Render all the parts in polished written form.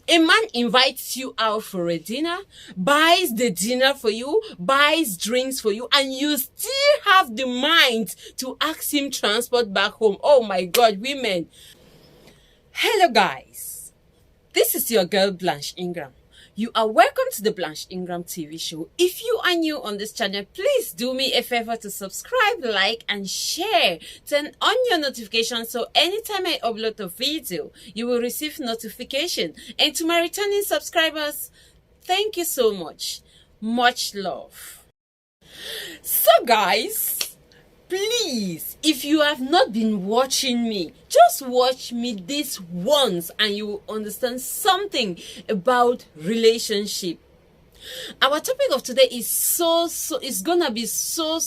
A man invites you out for a dinner, buys the dinner for you, buys drinks for you, and you still have the mind to ask him transport back home. Oh my God, women. Hello guys, this is your girl Blanche Ingram. You are welcome to the Blanche Ingram TV show. If you are new on this channel, please do me a favor to subscribe, like, and share. Turn on your notifications so anytime I upload a video, you will receive notification. And to my returning subscribers, thank you so much. Much love. So guys, please, if you have not been watching me, just watch me this once and you will understand something about relationship. Our topic of today is it's gonna be so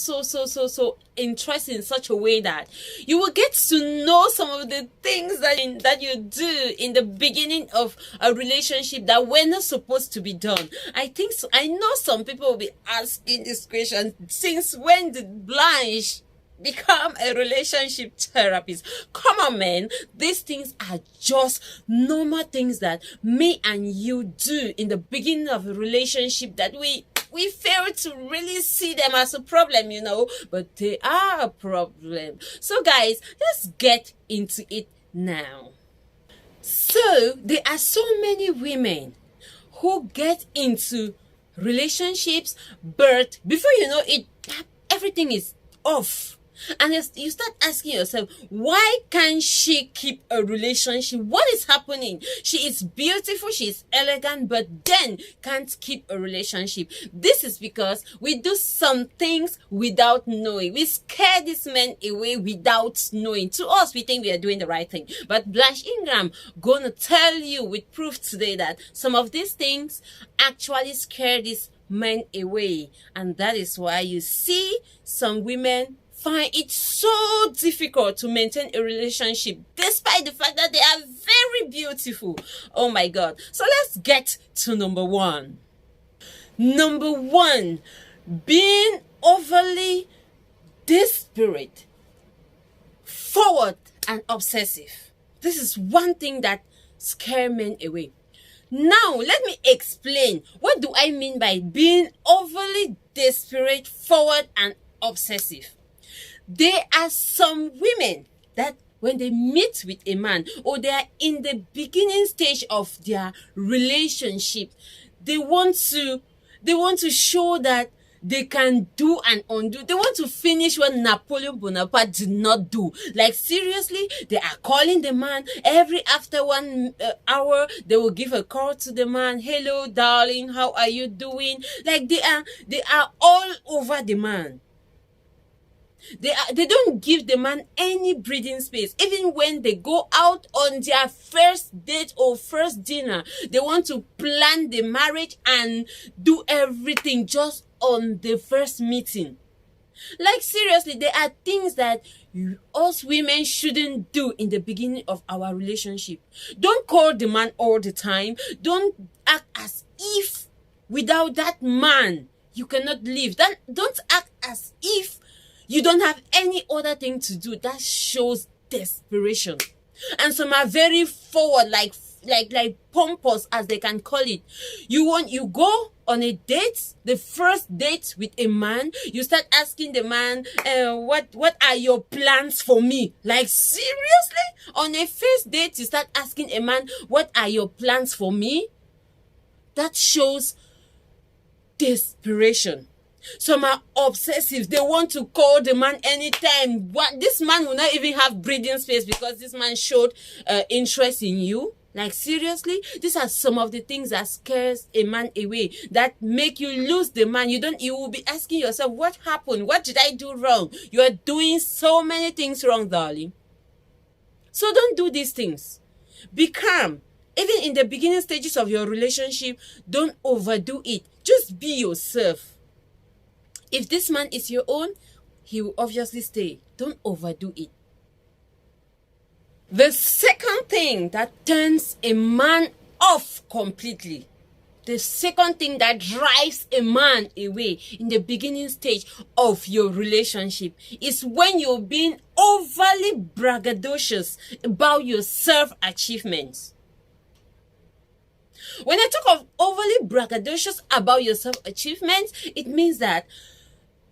interesting in such a way that you will get to know some of the things that you do in the beginning of a relationship that were not supposed to be done. I know some people will be asking this question: since when did Blanche become a relationship therapist? Come on, man. These things are just normal things that me and you do in the beginning of a relationship that we fail to really see them as a problem, but they are a problem. So guys, let's get into it now. So there are so many women who get into relationships, but before you know it, everything is off. And you start asking yourself, why can't she keep a relationship? What is happening? She is beautiful, she is elegant, but then can't keep a relationship. This is because we do some things without knowing. We scare these men away without knowing. To us, we think we are doing the right thing. But Blanche Ingram gonna tell you with proof today that some of these things actually scare these men away. And that is why you see some women find it so difficult to maintain a relationship despite the fact that they are very beautiful. Oh my God. So let's get to number one. Number one, being overly desperate, forward, and obsessive. This is one thing that scares men away. Now, let me explain. What do I mean by being overly desperate, forward, and obsessive? There are some women that when they meet with a man or they are in the beginning stage of their relationship, they want to show that they can do and undo. They want to finish what Napoleon Bonaparte did not do. Like seriously, they are calling the man every after 1 hour. They will give a call to the man. Hello, darling, how are you doing? Like they are all over the man. They don't give the man any breathing space. Even when they go out on their first date or first dinner, they want to plan the marriage and do everything just on the first meeting. Like seriously, there are things that us women shouldn't do in the beginning of our relationship. Don't call the man all the time. Don't act as if without that man you cannot live. Don't act as if you don't have any other thing to do. That shows desperation. And some are very forward, like pompous, as they can call it. You go on a date, the first date with a man, you start asking the man, what are your plans for me? Like seriously? On a first date, you start asking a man, what are your plans for me? That shows desperation. Some are obsessive. They want to call the man anytime. This man will not even have breathing space because this man showed interest in you. Like seriously, these are some of the things that scares a man away, that make you lose the man. You will be asking yourself, what happened? What did I do wrong? You are doing so many things wrong, darling. So don't do these things. Be calm. Even in the beginning stages of your relationship, don't overdo it. Just be yourself. If this man is your own, he will obviously stay. Don't overdo it. The second thing that turns a man off completely, the second thing that drives a man away in the beginning stage of your relationship, is when you're being overly braggadocious about your self-achievements. When I talk of overly braggadocious about your self-achievements, it means that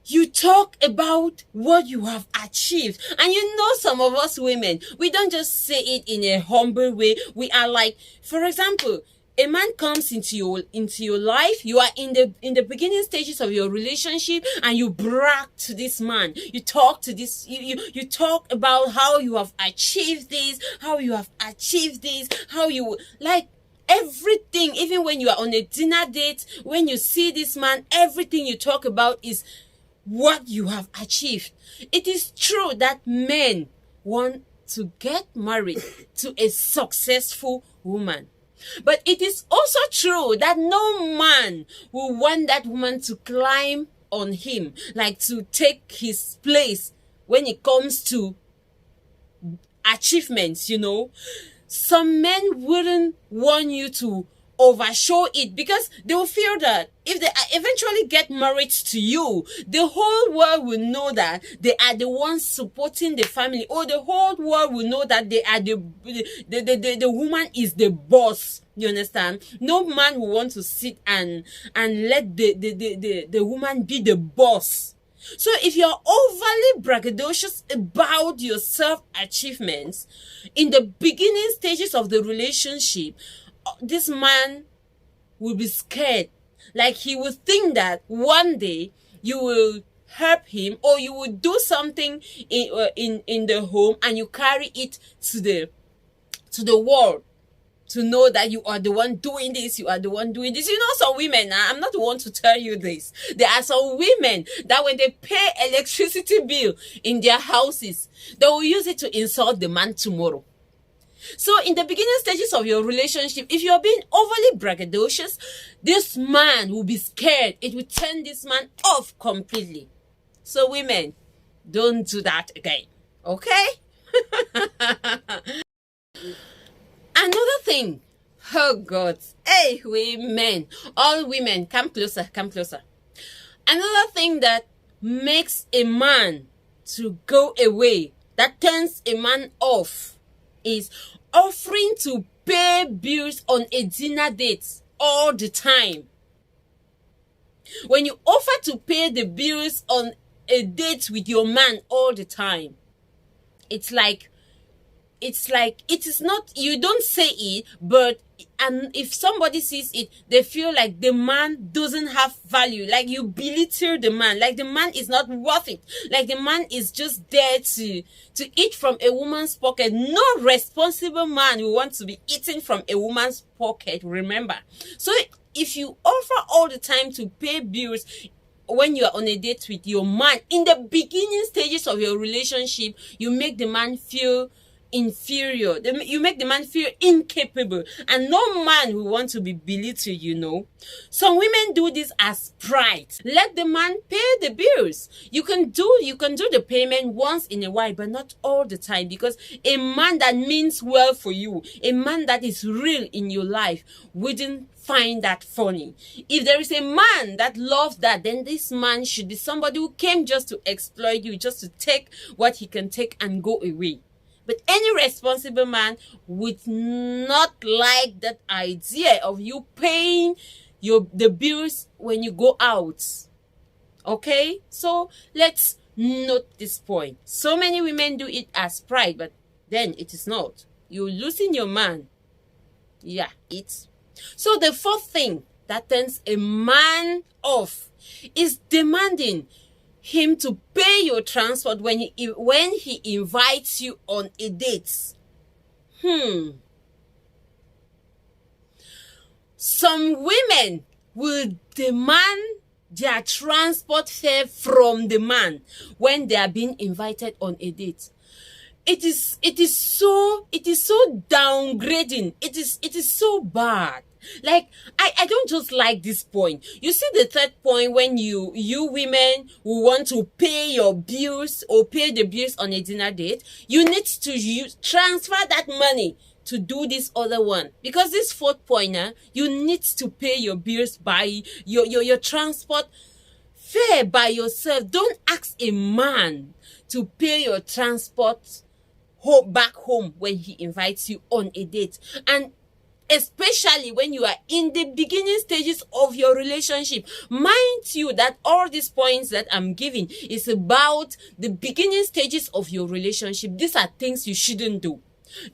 you talk about what you have achieved. And you know, some of us women, we don't just say it in a humble way. We are like, for example, a man comes into your life. You are in the beginning stages of your relationship, and you brag to this man. You talk to this, you talk about how you have achieved this, how you have achieved this, how you like everything. Even when you are on a dinner date, when you see this man, everything you talk about is what you have achieved. It is true that men want to get married to a successful woman. But it is also true that no man will want that woman to climb on him, like to take his place when it comes to achievements, you know. Some men wouldn't want you to overshow it because they will feel that if they eventually get married to you, the whole world will know that they are the ones supporting the family, or the whole world will know that they are the woman is the boss. You understand? No man will want to sit and let the woman be the boss. So if you're overly braggadocious about your self-achievements in the beginning stages of the relationship, this man will be scared. Like, he will think that one day you will help him, or you will do something in the home, and you carry it to the world to know that you are the one doing this, you are the one doing this. You know, some women, I'm not the one to tell you this, there are some women that when they pay electricity bill in their houses, they will use it to insult the man tomorrow. So in the beginning stages of your relationship, if you're being overly braggadocious, this man will be scared. It will turn this man off completely. So women, don't do that again. Okay? Another thing. Oh God. Hey, women. All women, come closer, come closer. Another thing that makes a man to go away, that turns a man off, is offering to pay bills on a dinner date all the time. When you offer to pay the bills on a date with your man all the time, it's like it is not, you don't say it, but and if somebody sees it, they feel like the man doesn't have value, like you belittle the man, like the man is not worth it, like the man is just there to eat from a woman's pocket. No responsible man will want to be eating from a woman's pocket, remember. So if you offer all the time to pay bills when you are on a date with your man, in the beginning stages of your relationship, you make the man feel inferior. You make the man feel incapable, and no man will want to be belittled, you know. Some women do this as pride. Let the man pay the bills. You can do the payment once in a while, but not all the time, because a man that means well for you, a man that is real in your life, wouldn't find that funny. If there is a man that loves that, then this man should be somebody who came just to exploit you, just to take what he can take and go away. But any responsible man would not like that idea of you paying the bills when you go out. Okay? So let's note this point. So many women do it as pride, but then it is not. You're losing your man. Yeah, it's. So the fourth thing that turns a man off is demanding him to pay your transport when he invites you on a date. Some women will demand their transport fare from the man when they are being invited on a date. It is so downgrading. It is so bad. Like, I don't just like this point. You see the third point, when you women who want to pay your bills or pay the bills on a dinner date, you need to transfer that money to do this other one. Because this fourth point, you need to pay your bills by your transport fare by yourself. Don't ask a man to pay your transport back home when he invites you on a date. And especially when you are in the beginning stages of your relationship. Mind you that all these points that I'm giving is about the beginning stages of your relationship. These are things you shouldn't do.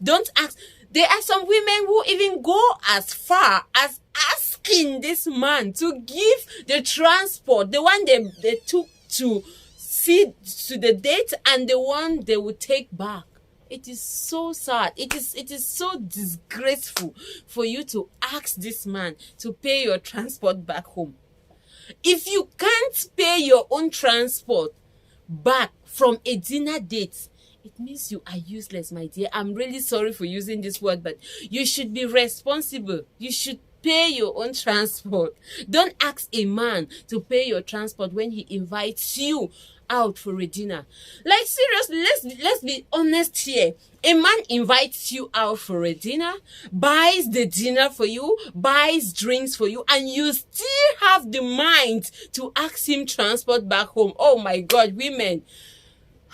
Don't ask. There are some women who even go as far as asking this man to give the transport, the one they took to see to the date and the one they will take back. It is so sad. It is so disgraceful for you to ask this man to pay your transport back home. If you can't pay your own transport back from a dinner date, it means you are useless, my dear. I'm really sorry for using this word, but you should be responsible. You should pay your own transport. Don't ask a man to pay your transport when he invites you out for a dinner. Like, seriously, let's be honest here. A man invites you out for a dinner, buys the dinner for you, buys drinks for you, and you still have the mind to ask him transport back home. Oh my God, women,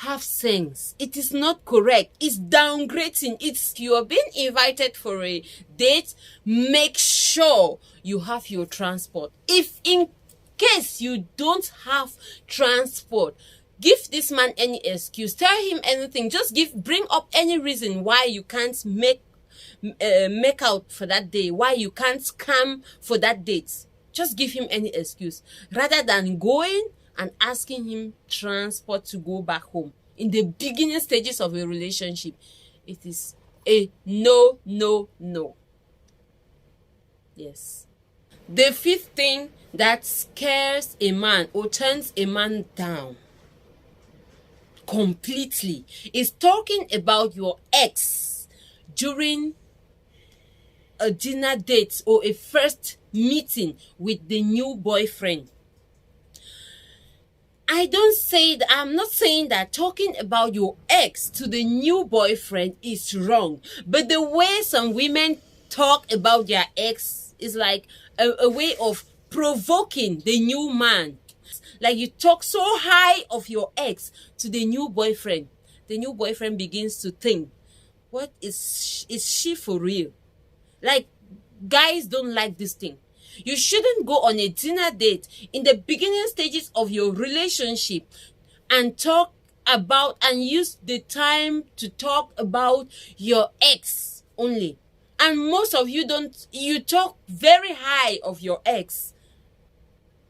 have sense. It is not correct. It's downgrading. You are being invited for a date. Make sure you have your transport. If in case you don't have transport, give this man any excuse. Tell him anything. Just bring up any reason why you can't make out for that day, why you can't come for that date. Just give him any excuse rather than going and asking him transport to go back home. In the beginning stages of a relationship, it is a no, no, no. Yes. The fifth thing that scares a man or turns a man down completely is talking about your ex during a dinner date or a first meeting with the new boyfriend. I'm not saying that talking about your ex to the new boyfriend is wrong, but the way some women talk about their ex is like a way of provoking the new man. Like, you talk so high of your ex to the new boyfriend. The new boyfriend begins to think, what is she for real? Like, guys don't like this thing. You shouldn't go on a dinner date in the beginning stages of your relationship and talk about and use the time to talk about your ex only. And most of you you talk very high of your ex.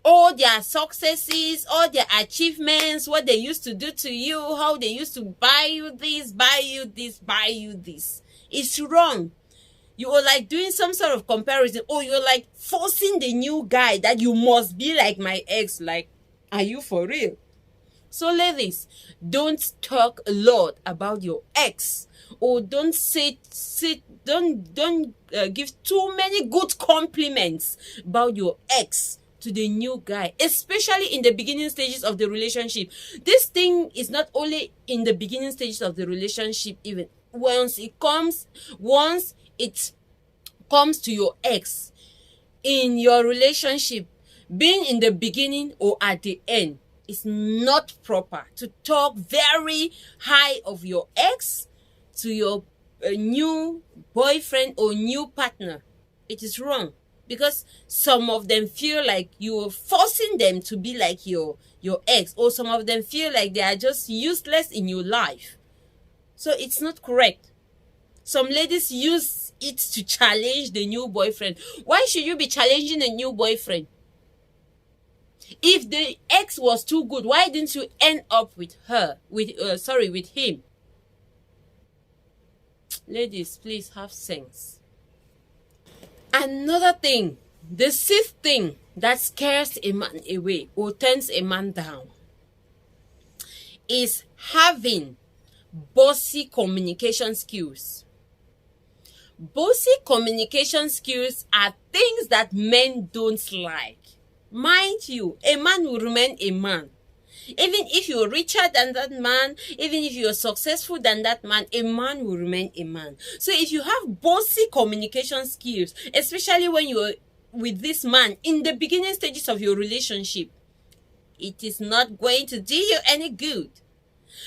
All their successes, all their achievements, what they used to do to you, how they used to buy you this, buy you this, buy you this. It's wrong. You are like doing some sort of comparison. Oh, you're like forcing the new guy that you must be like my ex. Like, are you for real? So ladies, don't talk a lot about your ex, or don't give too many good compliments about your ex to the new guy, especially in the beginning stages of the relationship. This thing is not only in the beginning stages of the relationship, even once it comes to your ex in your relationship, being in the beginning or at the end, it's not proper to talk very high of your ex to your new boyfriend or new partner. It is wrong, because some of them feel like you're forcing them to be like your ex, or some of them feel like they are just useless in your life. So it's not correct. Some ladies use it to challenge the new boyfriend. Why should you be challenging a new boyfriend? If the ex was too good, why didn't you end up with him? Ladies, please have sense. Another thing, the sixth thing that scares a man away or turns a man down is having bossy communication skills. Bossy communication skills are things that men don't like. Mind you, a man will remain a man. Even if you're richer than that man, even if you're successful than that man, a man will remain a man. So if you have bossy communication skills, especially when you're with this man in the beginning stages of your relationship, it is not going to do you any good.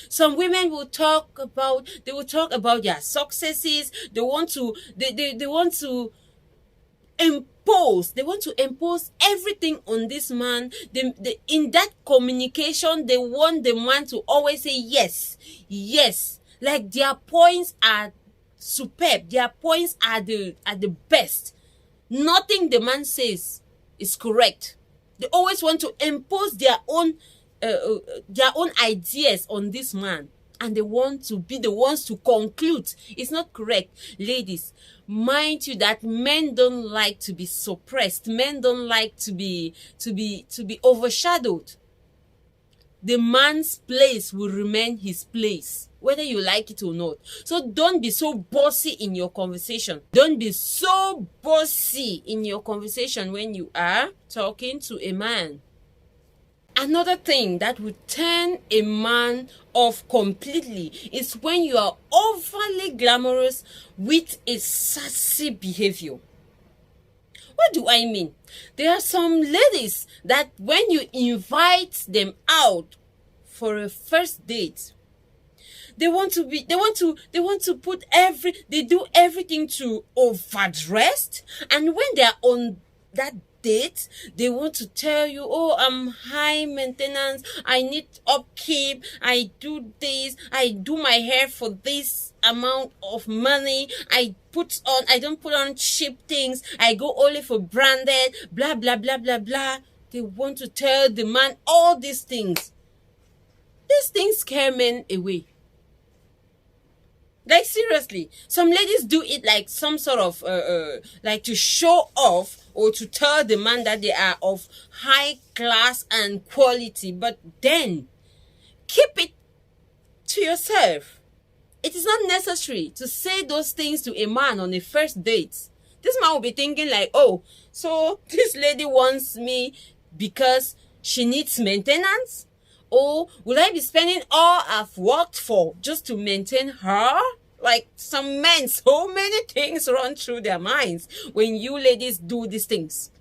Some women will talk about their successes. They want to impose. They want to impose everything on this man. In that communication, they want the man to always say yes, yes. Like their points are superb. Their points are the best. Nothing the man says is correct. They always want to impose their own ideas on this man, and they want to be the ones to conclude. It's not correct. Ladies, mind you that men don't like to be suppressed. Men don't like to be overshadowed. The man's place will remain his place, whether you like it or not. So don't be so bossy in your conversation. Don't be so bossy in your conversation when you are talking to a man. Another thing that would turn a man off completely is when you are overly glamorous with a sassy behavior. What do I mean? There are some ladies that when you invite them out for a first date, they do everything to overdress, and when they are on that date, they want to tell you, oh, I'm high maintenance, I need upkeep, I do this, I do my hair for this amount of money, I don't put on cheap things, I go only for branded, blah blah blah blah blah. They want to tell the man all these things. These things scare men away. Like seriously, some ladies do it like some sort of like to show off or to tell the man that they are of high class and quality, but then keep it to yourself. It is not necessary to say those things to a man on a first date. This man will be thinking like, oh, so this lady wants me because she needs maintenance? Or will I be spending all I've worked for just to maintain her? Like some men, so many things run through their minds when you ladies do these things.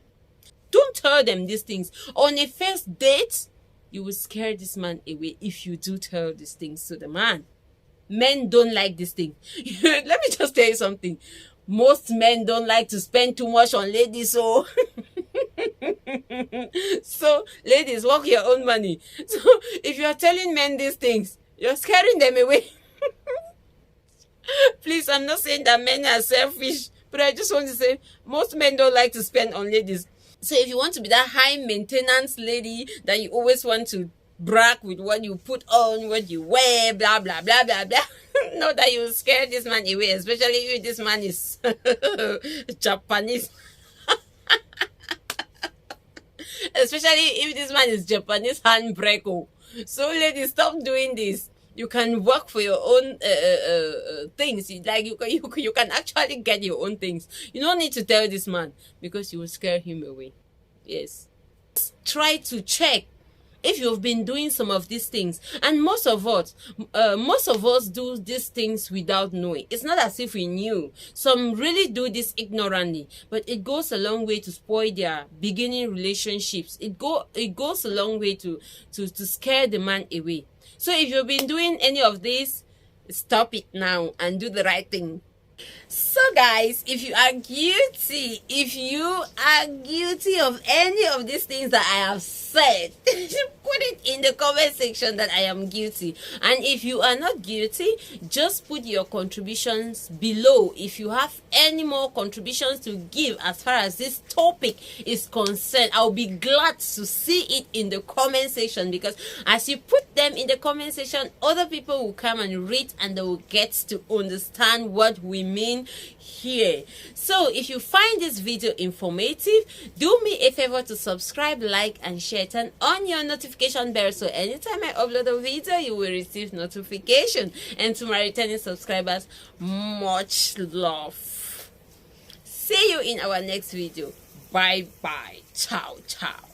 Don't tell them these things. On a first date, you will scare this man away if you do tell these things to the man. Men don't like this thing. Let me just tell you something. Most men don't like to spend too much on ladies, so so ladies, work your own money. So if you are telling men these things, you're scaring them away. Please, I'm not saying that men are selfish, but I just want to say most men don't like to spend on ladies. So if you want to be that high maintenance lady that you always want to brag with what you put on, what you wear, blah blah blah blah blah, know that you will scare this man away, especially if this man is Japanese. Especially if this man is Japanese handbrake. So ladies, stop doing this. You can work for your own things. Like you can actually get your own things. You don't need to tell this man because you will scare him away. Yes. Try to check if you've been doing some of these things, and most of us do these things without knowing. It's not as if we knew. Some really do this ignorantly, but it goes a long way to spoil their beginning relationships. It goes a long way to scare the man away. So if you've been doing any of this, stop it now and do the right thing. So guys, if you are guilty of any of these things that I have said, put it in the comment section that I am guilty. And if you are not guilty, just put your contributions below. If you have any more contributions to give as far as this topic is concerned, I'll be glad to see it in the comment section, because as you put them in the comment section, other people will come and read and they will get to understand what we mean here. So if you find this video informative, do me a favor to subscribe, like and share. Turn on your notification bell so anytime I upload a video you will receive notification. And to my returning subscribers, much love. See you in our next video. Bye bye. Ciao ciao.